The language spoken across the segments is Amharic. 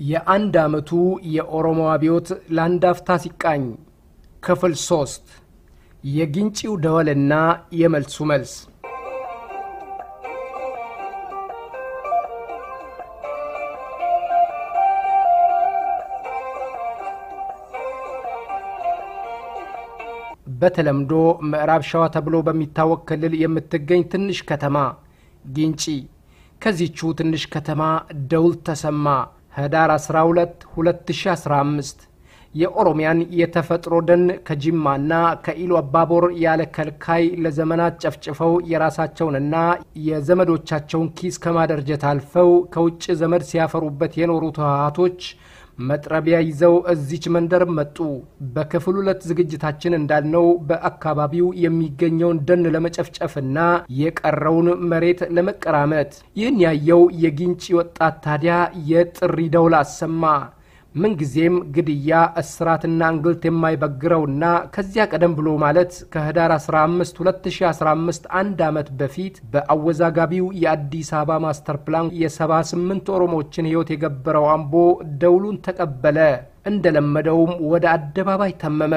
የአንድ አመቱ የኦሮሞ አብዮት ላንዳፍታ ሲቃኝ ክፍል 3 የግንጪው ደወልና የመልሱ መልስ በተለምዶ ምዕራብ ሸዋ ተብሎ በሚታወቅ ክልል የምትገኝ ትንሽ ከተማ ግንጪ ከዚህቹ ትንሽ ከተማ ደውል ተሰማ ህዳር 12 2015 የኦሮሚያን የተፈጥሮ ደን ከጂማና ከኢሉ አባቦር ያለ ከልካይ ለዘመናት ጨፍጭፈው የራሳቸውንና የዘመዶቻቸውን ኪስ ከማደርጀት አልፈው ከውጭ ዘመድ ሲያፈሩበት የኖሩት ህወሓቶች መጥረቢያ ይዘው እዚች መንደር መጡ። በክፍል 2 ዝግጅታችን እንዳልነው በአካባቢው የሚገኘውን ደን ለመጨፍጨፍና የቀረውን መሬት ለመቀራመት ይህን ያየው የግንጪ ወጣት ታዲያ የጥሪ ደውል አሰማ። ምን ጊዜም ግድያ እስራትና እንግልት የማይበግረውና ከዚያ ቀደም ብሎ ማለት ከህዳር 15 2015 አንድ አመት በፊት በአወዛጋቢው የአዲስ አበባ ማስተር ፕላን የ78 ኦሮሞዎችን ህይወት የገበረው አምቦ ደውሉን ተቀበለ። እንደለመደውም ወደ አደባባይ ተመመ።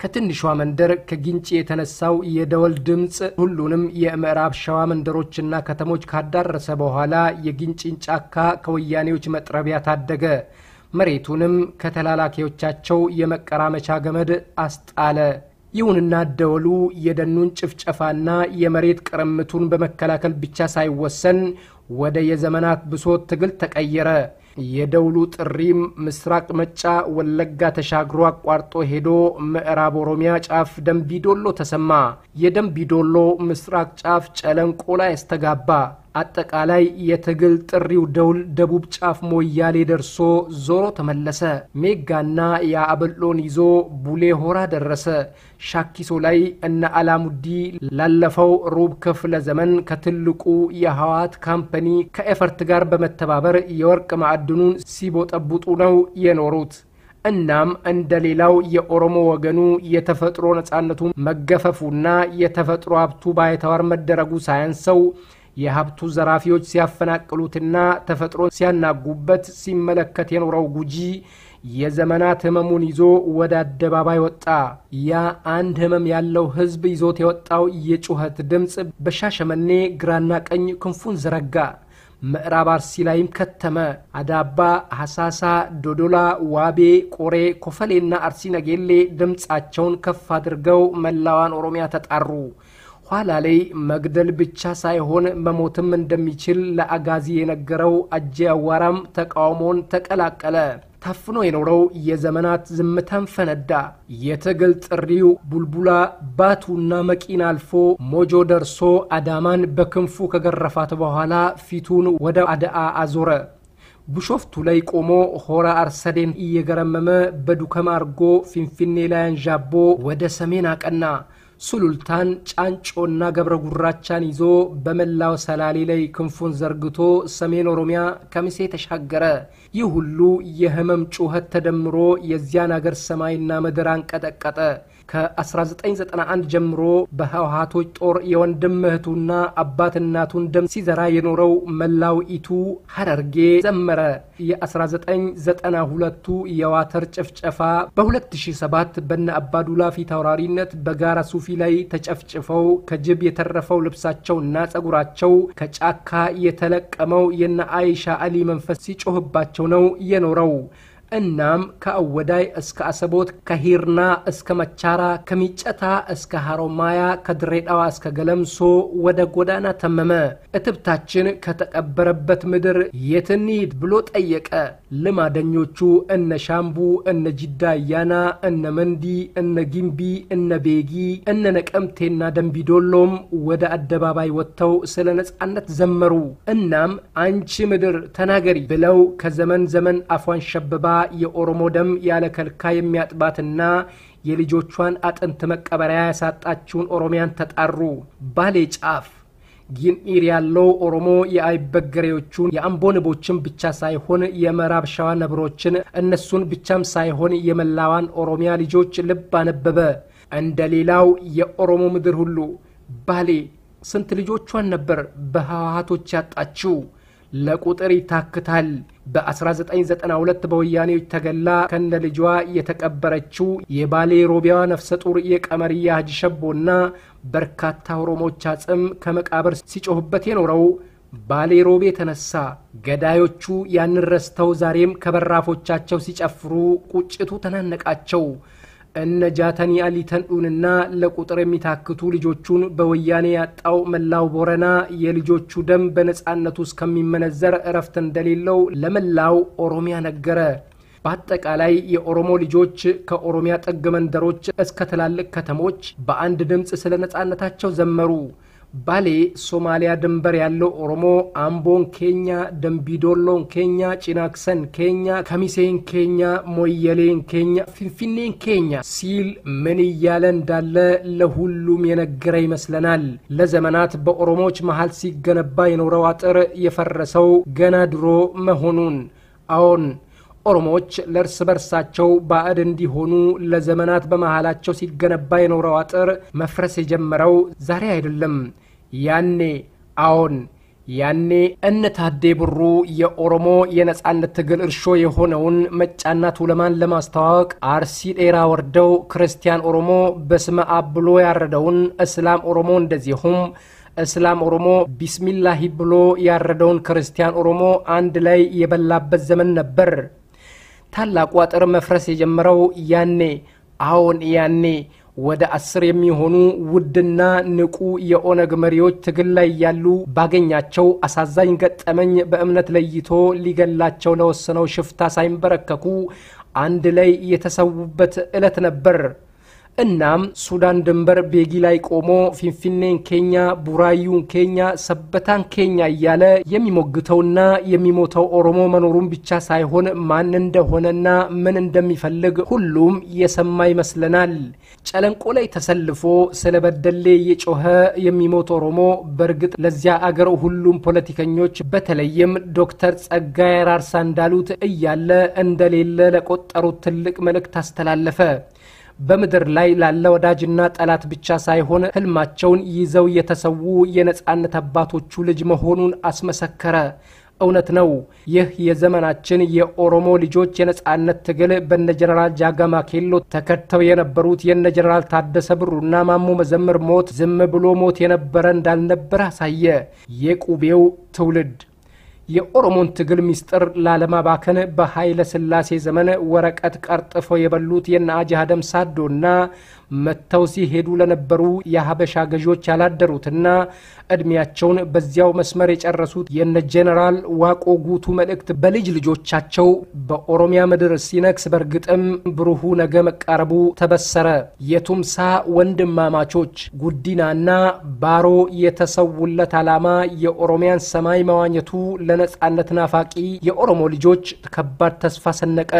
ከትንሿ መንደር ከግንጪ የተነሳው የደወል ድምጽ ሁሉንም የምዕራብ ሸዋ መንደሮችና ከተሞች ካዳረሰ በኋላ የግንጪን ጫካ ከወያኔዎች መጥረቢያ ታደገ። መሬቱንም ከተላላኪዎቻቸው የመቀራመቻ ገመድ አስጣለ። ይሁንና ደወሉ የደኑን ጭፍጨፋና የመሬት ቅርምቱን በመከላከል ብቻ ሳይወሰን ወደ የዘመናት ብሶት ትግል ተቀየረ። የደውሉ ጥሪም ምስራቅ መጫ ወለጋ ተሻግሮ አቋርጦ ሄዶ ምዕራብ ኦሮሚያ ጫፍ ደምቢዶሎ ተሰማ። የደምቢዶሎ ምስራቅ ጫፍ ጨለንቆ ላይ ያስተጋባ። አጠቃላይ የትግል ጥሪው ደውል ደቡብ ጫፍ ሞያሌ ደርሶ ዞሮ ተመለሰ። ሜጋና ያአበሎን ይዞ ቡሌ ሆራ ደረሰ። ሻኪሶ ላይ እነ አላሙዲ ላለፈው ሩብ ክፍለ ዘመን ከትልቁ የህወሓት ካምፓኒ ከኤፈርት ጋር በመተባበር የወርቅ ማዕድኑን ሲቦጠቡጡ ነው የኖሩት። እናም እንደሌላው የኦሮሞ ወገኑ የተፈጥሮ ነጻነቱ መገፈፉና የተፈጥሮ ሀብቱ ባይተዋር መደረጉ ሳያንሰው የሀብቱ ዘራፊዎች ሲያፈናቅሉትና ተፈጥሮ ሲያናጉበት ሲመለከት የኖረው ጉጂ የዘመናት ህመሙን ይዞ ወደ አደባባይ ወጣ። ያ አንድ ህመም ያለው ህዝብ ይዞት የወጣው የጩኸት ድምጽ በሻሸመኔ ግራና ቀኝ ክንፉን ዘረጋ። ምዕራብ አርሲ ላይም ከተመ። አዳባ፣ ሐሳሳ፣ ዶዶላ፣ ዋቤ፣ ቆሬ፣ ኮፈሌና አርሲ ነገሌ ድምጻቸውን ከፍ አድርገው መላዋን ኦሮሚያ ተጣሩ። ኋላ ላይ መግደል ብቻ ሳይሆን መሞትም እንደሚችል ለአጋዚ የነገረው አጄ አዋራም ተቃውሞን ተቀላቀለ። ታፍኖ የኖረው የዘመናት ዝምታን ፈነዳ። የትግል ጥሪው ቡልቡላ ባቱና መቂና አልፎ ሞጆ ደርሶ አዳማን በክንፉ ከገረፋት በኋላ ፊቱን ወደ አደአ አዞረ። ቡሾፍቱ ላይ ቆሞ ሆራ አርሰዴን እየገረመመ በዱከም አርጎ ፊንፊኔ ላይ አንዣቦ ወደ ሰሜን አቀና። ሱሉልታን ጫንጮና ገብረ ጉራቻን ይዞ በመላው ሰላሌ ላይ ክንፉን ዘርግቶ ሰሜን ኦሮሚያ ከሚሴ ተሻገረ። ይህ ሁሉ የህመም ጩኸት ተደምሮ የዚያን አገር ሰማይና ምድር አንቀጠቀጠ። ከ1991 ጀምሮ በህወሓቶች ጦር የወንድም እህቱና አባት እናቱን ደም ሲዘራ የኖረው መላው ኢቱ ሐረርጌ ዘመረ። የ1992ቱ የዋተር ጭፍጨፋ በ2007 በነ አባዱላ ፊት አውራሪነት በጋራ ሱፊ ላይ ተጨፍጭፈው ከጅብ የተረፈው ልብሳቸውና ጸጉራቸው ከጫካ የተለቀመው የነ አይሻ አሊ መንፈስ ሲጮህባቸው ነው የኖረው። እናም ከአወዳይ እስከ አሰቦት ከሂርና እስከ መቻራ ከሚጨታ እስከ ሐሮማያ ከድሬዳዋ እስከ ገለምሶ ወደ ጎዳና ተመመ። እትብታችን ከተቀበረበት ምድር የትንሂድ ብሎ ጠየቀ። ልማደኞቹ እነ ሻምቡ፣ እነ ጂዳያና፣ እነ መንዲ፣ እነ ጊምቢ፣ እነ ቤጊ፣ እነ ነቀምቴና ደምቢዶሎም ወደ አደባባይ ወጥተው ስለ ነጻነት ዘመሩ። እናም አንቺ ምድር ተናገሪ ብለው ከዘመን ዘመን አፏን ሸብባ የኦሮሞ ደም ያለ ከልካ የሚያጥባትና የልጆቿን አጥንት መቀበሪያ ያሳጣችውን ኦሮሚያን ተጣሩ። ባሌ ጫፍ ጊንኢር ያለው ኦሮሞ የአይበገሬዎቹን የአምቦንቦችን ብቻ ሳይሆን የምዕራብ ሸዋ ነብሮችን እነሱን ብቻም ሳይሆን የመላዋን ኦሮሚያ ልጆች ልብ አነበበ። እንደሌላው የኦሮሞ ምድር ሁሉ ባሌ ስንት ልጆቿን ነበር በህወሓቶች ያጣችው። ለቁጥር ይታክታል። በ1992 በወያኔዎች ተገላ ከነ ልጇ የተቀበረችው የባሌ ሮቢያዋ ነፍሰ ጡር የቀመርያ ሀጂ ሸቦና በርካታ ኦሮሞዎች አጽም ከመቃብር ሲጮህበት የኖረው ባሌ ሮቤ ተነሳ። ገዳዮቹ ያንን ረስተው ዛሬም ከበራፎቻቸው ሲጨፍሩ ቁጭቱ ተናነቃቸው። እነ ጃተኒ አሊተንኡንና ለቁጥር የሚታክቱ ልጆቹን በወያኔ ያጣው መላው ቦረና የልጆቹ ደም በነጻነቱ እስከሚመነዘር እረፍት እንደሌለው ለመላው ኦሮሚያ ነገረ። በአጠቃላይ የኦሮሞ ልጆች ከኦሮሚያ ጥግ መንደሮች እስከ ትላልቅ ከተሞች በአንድ ድምጽ ስለ ነጻነታቸው ዘመሩ። ባሌ ሶማሊያ ድንበር ያለው ኦሮሞ አምቦን ኬኛ፣ ደምቢዶሎን ኬኛ፣ ጭናክሰን ኬኛ፣ ከሚሴን ኬኛ፣ ሞየሌን ኬኛ፣ ፊንፊኔን ኬኛ ሲል ምን እያለ እንዳለ ለሁሉም የነገረ ይመስለናል። ለዘመናት በኦሮሞዎች መሃል ሲገነባ የኖረው አጥር የፈረሰው ገና ድሮ መሆኑን አዎን ኦሮሞዎች ለርስ በርሳቸው ባዕድ እንዲሆኑ ለዘመናት በመሃላቸው ሲገነባ የኖረው አጥር መፍረስ የጀመረው ዛሬ አይደለም። ያኔ አዎን ያኔ እነ ታዴ ብሩ የኦሮሞ የነጻነት ትግል እርሾ የሆነውን መጫና ቱለማን ለማስተዋወቅ አርሲ ዴራ ወርደው ክርስቲያን ኦሮሞ በስመ አብ ብሎ ያረደውን እስላም ኦሮሞ እንደዚሁም እስላም ኦሮሞ ቢስሚላሂ ብሎ ያረደውን ክርስቲያን ኦሮሞ አንድ ላይ የበላበት ዘመን ነበር። ታላቁ አጥር መፍረስ የጀመረው ያኔ አዎን ያኔ ወደ 10 የሚሆኑ ውድና ንቁ የኦነግ መሪዎች ትግል ላይ ያሉ ባገኛቸው አሳዛኝ ገጠመኝ በእምነት ለይቶ ሊገላቸው ለወሰነው ሽፍታ ሳይንበረከኩ አንድ ላይ የተሰውበት ዕለት ነበር። እናም ሱዳን ድንበር ቤጊ ላይ ቆሞ ፊንፊኔን ኬኛ፣ ቡራዩን ኬኛ፣ ሰበታን ኬኛ እያለ የሚሞግተውና የሚሞተው ኦሮሞ መኖሩን ብቻ ሳይሆን ማን እንደሆነና ምን እንደሚፈልግ ሁሉም የሰማ ይመስለናል። ጨለንቆ ላይ ተሰልፎ ስለበደሌ የጮኸ የሚሞት ኦሮሞ በርግጥ ለዚያ አገር ሁሉም ፖለቲከኞች በተለይም ዶክተር ጸጋዬ አራርሳ እንዳሉት እያለ እንደሌለ ለቆጠሩት ትልቅ መልእክት አስተላለፈ። በመድር ላይ ላለ ወዳጅና ጠላት ብቻ ሳይሆን ህልማቸውን ይዘው የተሰዉ የነጻነት አባቶቹ ልጅ መሆኑን አስመሰከረ። እውነት ነው። ይህ የዘመናችን የኦሮሞ ልጆች የነጻነት ትግል በነ ጀነራል ጃጋማ ኬሎ ተከተው የነበሩት የነ ጀነራል ታደሰ ብሩና ማሞ መዘምር ሞት ዝም ብሎ ሞት የነበረ እንዳልነበር አሳየ። የቁቤው ትውልድ የኦሮሞን ትግል ሚስጥር ላለማባከን በኃይለ ሥላሴ ዘመን ወረቀት ቀርጥፎ የበሉት የናጂ አደም ሳዶና መተው ሲሄዱ ለነበሩ የሐበሻ ገዦች ያላደሩትና እድሜያቸውን በዚያው መስመር የጨረሱት የነ ጀነራል ዋቆ ጉቱ መልእክት በልጅ ልጆቻቸው በኦሮሚያ ምድር ሲነክስ በርግጥም ብሩሁ ነገ መቃረቡ ተበሰረ። የቱምሳ ወንድማማቾች ጉዲናና ባሮ የተሰውለት ዓላማ የኦሮሚያን ሰማይ መዋኘቱ ለነጻነት ናፋቂ የኦሮሞ ልጆች ከባድ ተስፋ ሰነቀ።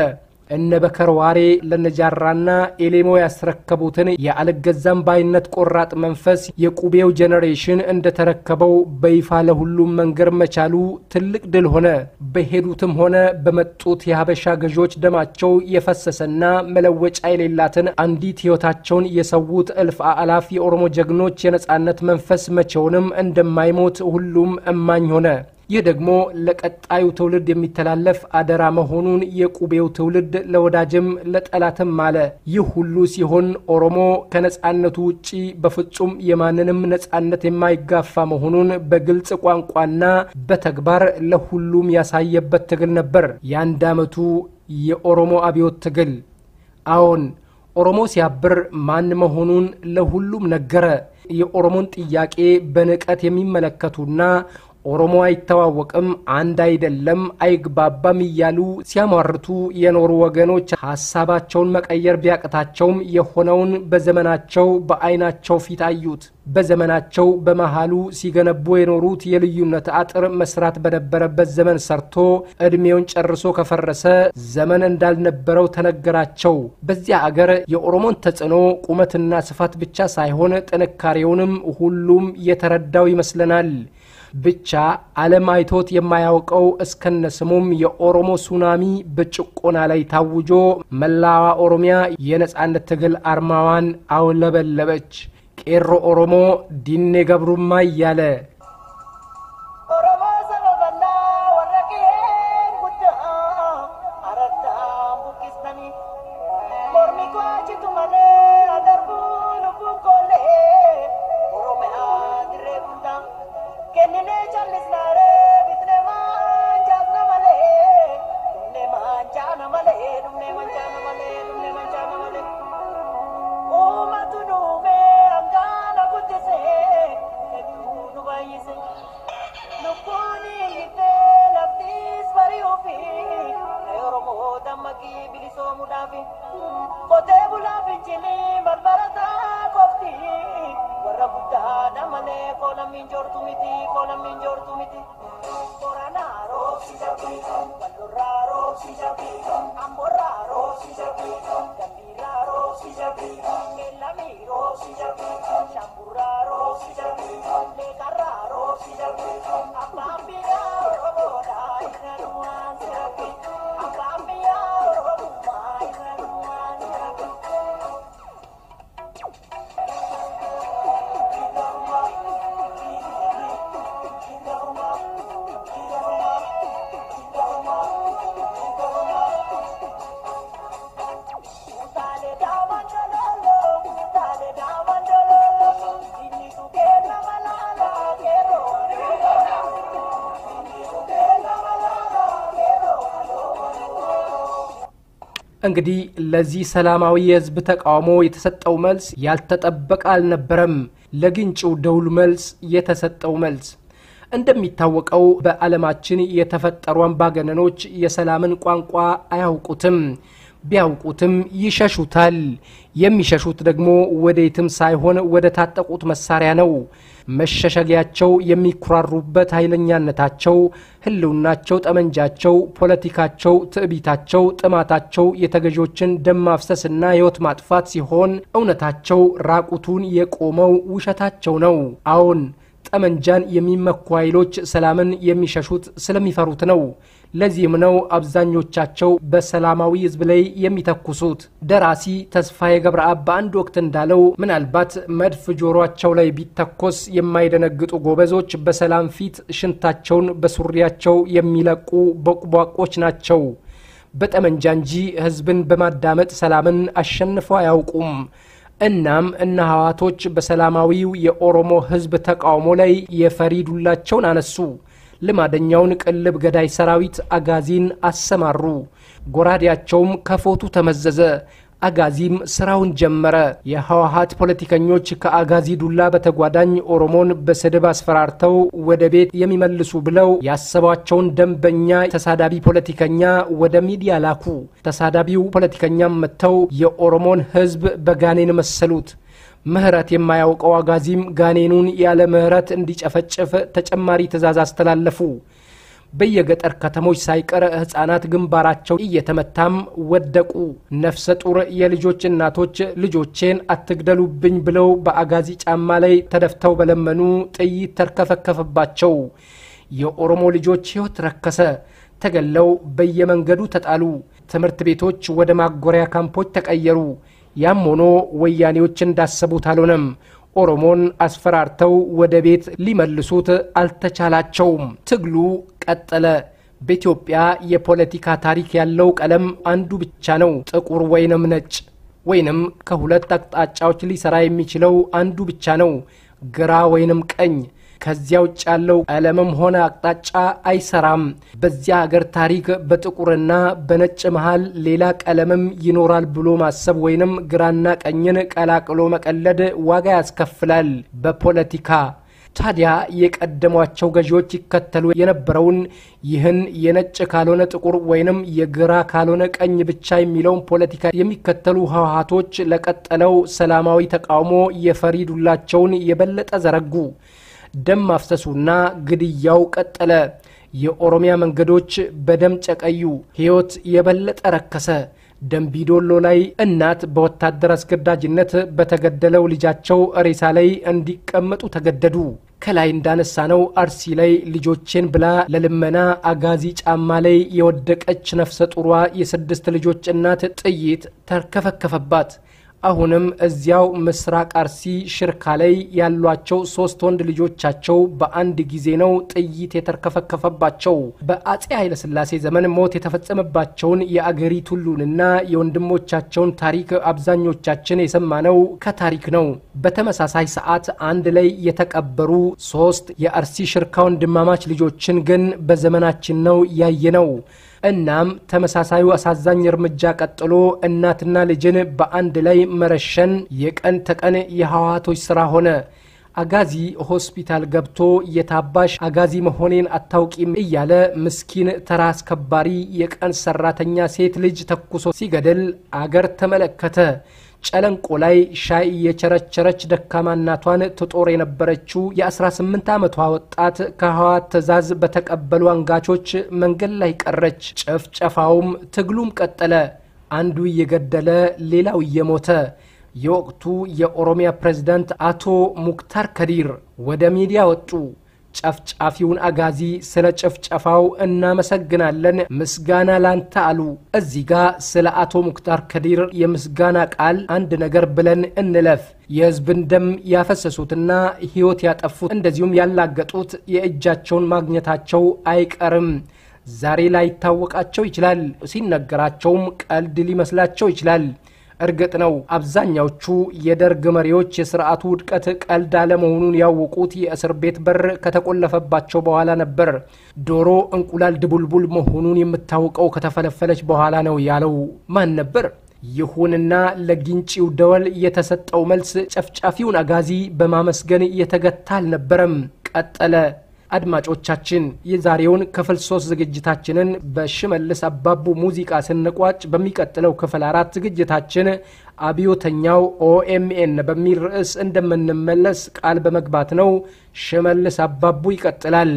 እነ በከርዋሬ ለነጃራና ኤሌሞ ያስረከቡትን የአልገዛም ባይነት ቆራጥ መንፈስ የቁቤው ጄኔሬሽን እንደተረከበው በይፋ ለሁሉም መንገር መቻሉ ትልቅ ድል ሆነ። በሄዱትም ሆነ በመጡት የሐበሻ ገዦች ደማቸው የፈሰሰና መለወጫ የሌላትን አንዲት ህይወታቸውን የሰውት እልፍ አላፍ የኦሮሞ ጀግኖች የነጻነት መንፈስ መቼውንም እንደማይሞት ሁሉም እማኝ ሆነ። ይህ ደግሞ ለቀጣዩ ትውልድ የሚተላለፍ አደራ መሆኑን የቁቤው ትውልድ ለወዳጅም ለጠላትም ማለ። ይህ ሁሉ ሲሆን ኦሮሞ ከነጻነቱ ውጪ በፍጹም የማንንም ነጻነት የማይጋፋ መሆኑን በግልጽ ቋንቋና በተግባር ለሁሉም ያሳየበት ትግል ነበር የአንድ ዓመቱ የኦሮሞ አብዮት ትግል። አዎን ኦሮሞ ሲያብር ማን መሆኑን ለሁሉም ነገረ። የኦሮሞን ጥያቄ በንቀት የሚመለከቱና ኦሮሞ አይተዋወቅም አንድ አይደለም አይግባባም ይያሉ ሲያማርቱ የኖሩ ወገኖች ሐሳባቸውን መቀየር ቢያቀታቸውም የሆነውን በዘመናቸው በአይናቸው ፊት አዩት። በዘመናቸው በመሃሉ ሲገነቡ የኖሩት የልዩነት አጥር መስራት በነበረበት ዘመን ሰርቶ እድሜውን ጨርሶ ከፈረሰ ዘመን እንዳልነበረው ተነገራቸው። በዚያ አገር የኦሮሞን ተጽዕኖ ቁመትና ስፋት ብቻ ሳይሆን ጥንካሬውንም ሁሉም የተረዳው ይመስለናል። ብቻ ዓለም አይቶት የማያውቀው እስከነስሙም የኦሮሞ ሱናሚ በጭቆና ላይ ታውጆ መላዋ ኦሮሚያ የነጻነት ትግል አርማዋን አውለበለበች። ቄሮ ኦሮሞ ዲኔ ገብሩማ ያለ ኦሮሞ ሰበበላ እንግዲህ ለዚህ ሰላማዊ የህዝብ ተቃውሞ የተሰጠው መልስ ያልተጠበቀ አልነበረም። ለግንጪው ደውል መልስ የተሰጠው መልስ እንደሚታወቀው በዓለማችን የተፈጠሩ አምባገነኖች የሰላምን ቋንቋ አያውቁትም። ቢያውቁትም ይሸሹታል። የሚሸሹት ደግሞ ወዴትም ሳይሆን ወደ ታጠቁት መሳሪያ ነው። መሸሸጊያቸው የሚኩራሩበት ኃይለኛነታቸው፣ ህልውናቸው፣ ጠመንጃቸው፣ ፖለቲካቸው፣ ትዕቢታቸው፣ ጥማታቸው የተገዦችን ደም ማፍሰስና ህይወት ማጥፋት ሲሆን እውነታቸው ራቁቱን የቆመው ውሸታቸው ነው። አዎን ጠመንጃን የሚመኩ ኃይሎች ሰላምን የሚሸሹት ስለሚፈሩት ነው። ለዚህም ነው አብዛኞቻቸው በሰላማዊ ህዝብ ላይ የሚተኩሱት። ደራሲ ተስፋዬ ገብረአብ በአንድ ወቅት እንዳለው ምናልባት መድፍ ጆሮአቸው ላይ ቢተኮስ የማይደነግጡ ጎበዞች በሰላም ፊት ሽንታቸውን በሱሪያቸው የሚለቁ ቦቅቧቆች ናቸው። በጠመንጃ እንጂ ህዝብን በማዳመጥ ሰላምን አሸንፈው አያውቁም። እናም እነ ህወሓቶች በሰላማዊው የኦሮሞ ህዝብ ተቃውሞ ላይ የፈሪዱላቸውን አነሱ። ልማደኛውን ቅልብ ገዳይ ሰራዊት አጋዚን አሰማሩ። ጎራዴያቸውም ከፎቱ ተመዘዘ። አጋዚም ስራውን ጀመረ። የህወሓት ፖለቲከኞች ከአጋዚ ዱላ በተጓዳኝ ኦሮሞን በስድብ አስፈራርተው ወደ ቤት የሚመልሱ ብለው ያሰቧቸውን ደንበኛ ተሳዳቢ ፖለቲከኛ ወደ ሚዲያ ላኩ። ተሳዳቢው ፖለቲከኛም መተው የኦሮሞን ህዝብ በጋኔን መሰሉት። ምህረት የማያውቀው አጋዚም ጋኔኑን ያለ ምህረት እንዲጨፈጭፍ ተጨማሪ ትዕዛዝ አስተላለፉ። በየገጠር ከተሞች ሳይቀር ህፃናት ግንባራቸው እየተመታም ወደቁ። ነፍሰ ጡር የልጆች እናቶች ልጆቼን አትግደሉብኝ ብለው በአጋዚ ጫማ ላይ ተደፍተው በለመኑ ጥይት ተርከፈከፈባቸው። የኦሮሞ ልጆች ህይወት ረከሰ። ተገለው በየመንገዱ ተጣሉ። ትምህርት ቤቶች ወደ ማጎሪያ ካምፖች ተቀየሩ። ያም ሆኖ ወያኔዎች እንዳሰቡት አልሆነም። ኦሮሞን አስፈራርተው ወደ ቤት ሊመልሱት አልተቻላቸውም። ትግሉ ቀጠለ። በኢትዮጵያ የፖለቲካ ታሪክ ያለው ቀለም አንዱ ብቻ ነው፣ ጥቁር ወይንም ነጭ። ወይንም ከሁለት አቅጣጫዎች ሊሰራ የሚችለው አንዱ ብቻ ነው፣ ግራ ወይንም ቀኝ። ከዚያ ውጭ ያለው ቀለምም ሆነ አቅጣጫ አይሰራም። በዚያ ሀገር ታሪክ በጥቁርና በነጭ መሃል ሌላ ቀለምም ይኖራል ብሎ ማሰብ ወይንም ግራና ቀኝን ቀላቅሎ መቀለድ ዋጋ ያስከፍላል በፖለቲካ። ታዲያ የቀደሟቸው ገዢዎች ይከተሉ የነበረውን ይህን የነጭ ካልሆነ ጥቁር ወይንም የግራ ካልሆነ ቀኝ ብቻ የሚለውን ፖለቲካ የሚከተሉ ህወሓቶች ለቀጠለው ሰላማዊ ተቃውሞ የፈሪዱላቸውን የበለጠ ዘረጉ። ደም ማፍሰሱና ግድያው ቀጠለ። የኦሮሚያ መንገዶች በደም ጨቀዩ። ህይወት የበለጠ ረከሰ። ደምቢዶሎ ላይ እናት በወታደር አስገዳጅነት በተገደለው ልጃቸው ሬሳ ላይ እንዲቀመጡ ተገደዱ። ከላይ እንዳነሳነው አርሲ ላይ ልጆቼን ብላ ለልመና አጋዚ ጫማ ላይ የወደቀች ነፍሰ ጡሯ የስድስት ልጆች እናት ጥይት ተርከፈከፈባት። አሁንም እዚያው ምስራቅ አርሲ ሽርካ ላይ ያሏቸው 3 ወንድ ልጆቻቸው በአንድ ጊዜ ነው ጥይት የተርከፈከፈባቸው። በአጼ ኃይለ ሥላሴ ዘመን ሞት የተፈጸመባቸውን የአገሪቱ ሁሉንና የወንድሞቻቸውን ታሪክ አብዛኞቻችን የሰማነው ከታሪክ ነው። በተመሳሳይ ሰዓት አንድ ላይ የተቀበሩ 3 የአርሲ ሽርካ ወንድማማች ልጆችን ግን በዘመናችን ነው ያየነው። እናም ተመሳሳዩ አሳዛኝ እርምጃ ቀጥሎ እናትና ልጅን በአንድ ላይ መረሸን የቀን ተቀን የህወሓቶች ስራ ሆነ። አጋዚ ሆስፒታል ገብቶ የታባሽ አጋዚ መሆኔን አታውቂም እያለ ምስኪን ተራ አስከባሪ የቀን ሰራተኛ ሴት ልጅ ተኩሶ ሲገድል አገር ተመለከተ። ጨለንቆ ላይ ሻይ የቸረቸረች ደካማ እናቷን ተጦር የነበረችው የ18 ዓመቷ ወጣት ከህወሓት ትዕዛዝ በተቀበሉ አንጋቾች መንገድ ላይ ቀረች። ጨፍጨፋውም ትግሉም ቀጠለ። አንዱ እየገደለ ሌላው እየሞተ። የወቅቱ የኦሮሚያ ፕሬዝዳንት አቶ ሙክታር ከዲር ወደ ሚዲያ ወጡ። ጨፍጫፊውን አጋዚ ስለ ጨፍጨፋው እናመሰግናለን፣ ምስጋና ላንተ አሉ። እዚህ ጋር ስለ አቶ ሙክታር ከዲር የምስጋና ቃል አንድ ነገር ብለን እንለፍ። የህዝብን ደም ያፈሰሱትና ህይወት ያጠፉት እንደዚሁም ያላገጡት የእጃቸውን ማግኘታቸው አይቀርም። ዛሬ ላይ ታወቃቸው ይችላል፣ ሲነገራቸውም ቀልድ ሊመስላቸው ይችላል። እርግጥ ነው አብዛኛዎቹ የደርግ መሪዎች የሥርዓቱ ውድቀት ቀልድ አለመሆኑን ያወቁት የእስር ቤት በር ከተቆለፈባቸው በኋላ ነበር። ዶሮ እንቁላል ድቡልቡል መሆኑን የምታውቀው ከተፈለፈለች በኋላ ነው ያለው ማን ነበር? ይሁንና ለጊንጪው ደወል የተሰጠው መልስ ጨፍጫፊውን አጋዚ በማመስገን የተገታ አልነበረም። ቀጠለ። አድማጮቻችን የዛሬውን ክፍል 3 ዝግጅታችንን በሽመልስ አባቡ ሙዚቃ ስንቋጭ በሚቀጥለው ክፍል 4 ዝግጅታችን አብዮተኛው ኦኤምኤን በሚል ርዕስ እንደምንመለስ ቃል በመግባት ነው። ሽመልስ አባቡ ይቀጥላል።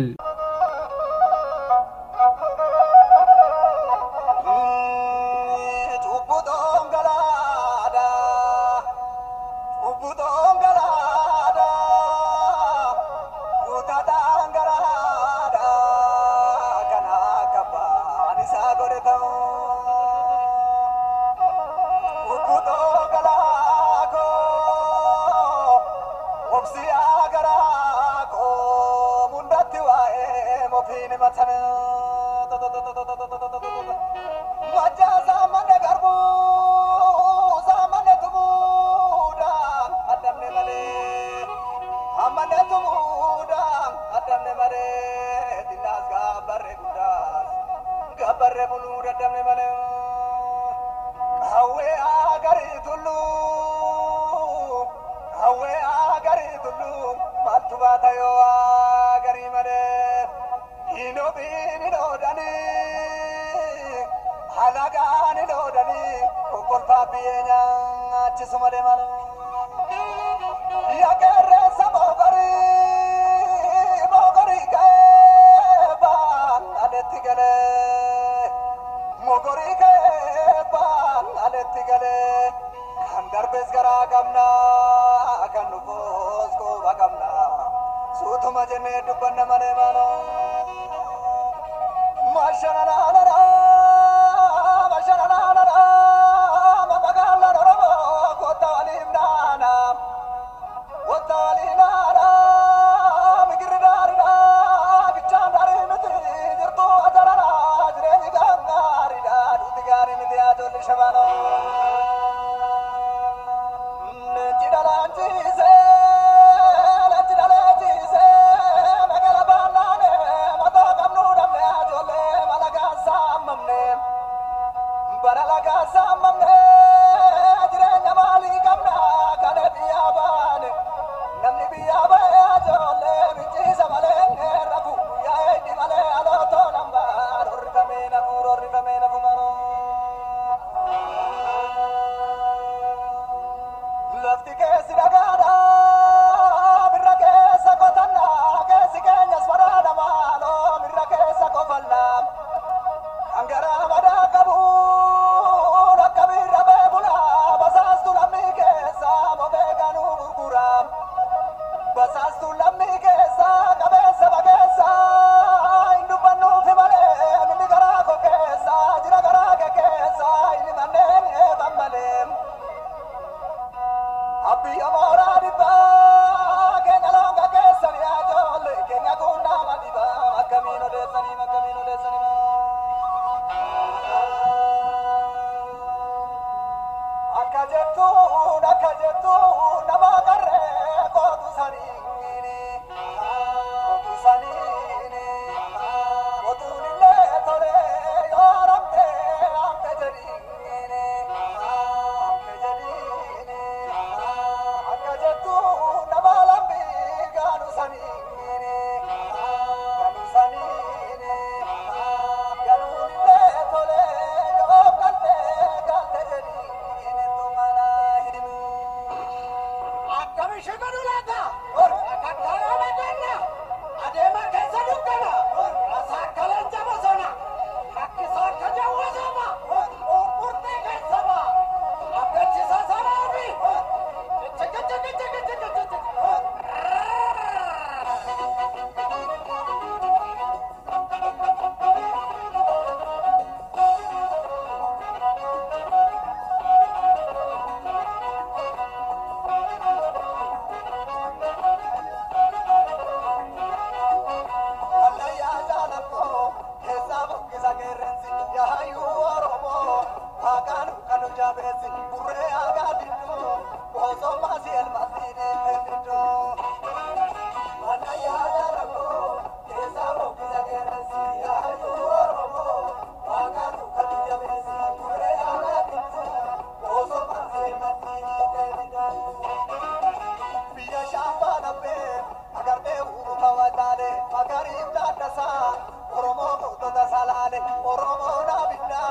Oromona binda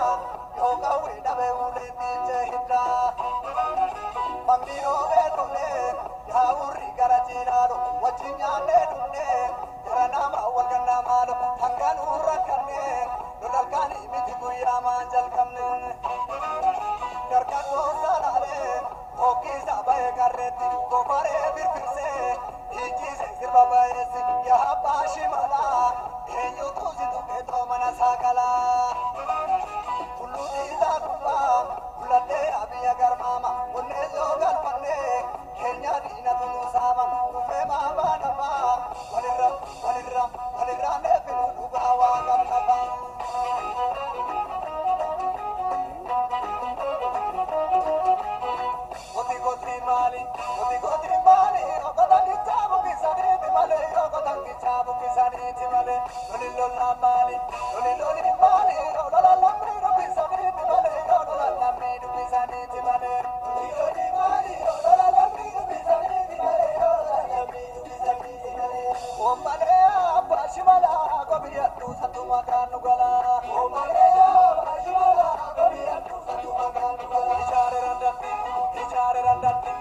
yoga weda be uleti jehida Mambiro edune ya uri garajiraro wajinyane dunne Ranama waganama hangan urakane Nulakani mitiguya manjal kamne Darkan wosalale Hoki sabaye garreti Gopare birpirse Iji se sirba bayesi Ya bashi mala Enyo tuzi duketo manasakala Uluti zakuba Ulate abiya garmama Unezo galpane Kenya dina tunusama Ufe mama nama Walirra nefilu ugawa gamnaba Goti goti mali Ogota kichabu kisaniti male Ogota kichabu kisaniti male Lolilola mali Olola lamrido kisaniti male Olola lamrido kisaniti male Loliloli mali Olola lamrido kisaniti male Olola lamrido kisaniti male Omale abashimala Gobiyatu satu maganu gala Omale abashimala Gobiyatu satu maganu gala Ichare randati